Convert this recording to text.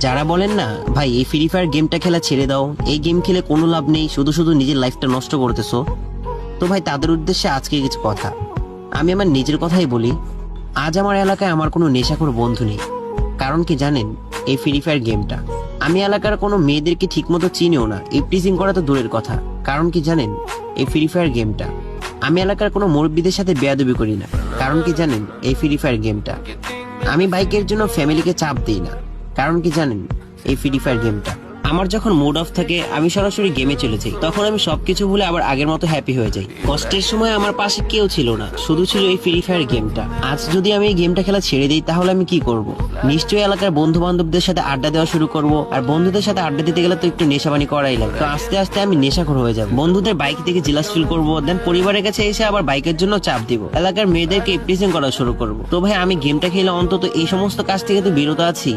যারা বলেন না ভাই এই ফ্রি ফায়ার গেমটা খেলা ছেড়ে দাও, এই গেম খেলে কোনো লাভ নেই, শুধু শুধু নিজের লাইফটা নষ্ট করতেছো, তো ভাই তাদের উদ্দেশ্যে আজকে কিছু কথা। আমি আমার নিজের কথাই বলি। আজ আমার এলাকায় আমার কোনো নেশাখোর বন্ধু নেই। কারণ কি জানেন? এই ফ্রি ফায়ার গেমটা। আমি এলাকার কোনো মেয়েদেরকে ঠিকমতো চিনিও না, ইপটিজিং করা তো দূরের কথা। কারণ কি জানেন? এই ফ্রি ফায়ার গেমটা। আমি এলাকার কোনো মুরব্বীদের সাথে বেয়াদবি করি না। কারণ কি জানেন? এই ফ্রি ফায়ার গেমটা। আমি বাইকের জন্য ফ্যামিলিকে চাপ দিই না। কারণ কি জানেন? এই ফ্রি ফায়ার গেমটা। আমার যখন মুড অফ থাকে আমি সরাসরি গেমে চলে যাই, তখন আমি সবকিছু ভুলে আবার আগের মতো হ্যাপি হয়ে যাই। কষ্টের সময় আমার পাশে কেউ ছিল না, শুধু ছিল এই ফ্রি ফায়ার গেমটা। আজ যদি আমি এই গেমটা খেলা ছেড়ে দিই তাহলে আমি কি করব? নিশ্চয়ই এলাকার বন্ধু বান্ধবদের সাথে আড্ডা দেওয়া শুরু করব, আর বন্ধুদের সাথে আড্ডা দিতে গেলে তো একটু নেশাবানি করাই লাগে। তো আস্তে আস্তে আমি নেশাখোর হয়ে যাব, বন্ধুদের বাইক থেকে জেলাস ফিল করবো, দেন পরিবারের কাছে এসে আবার বাইকের জন্য চাপ দিব, এলাকার মেয়েদেরকে প্রেজেন্ট করা শুরু করব। তো ভাই আমি গেমটা খেলে অন্তত এই সমস্ত কাজ থেকে তো বিরত আছি।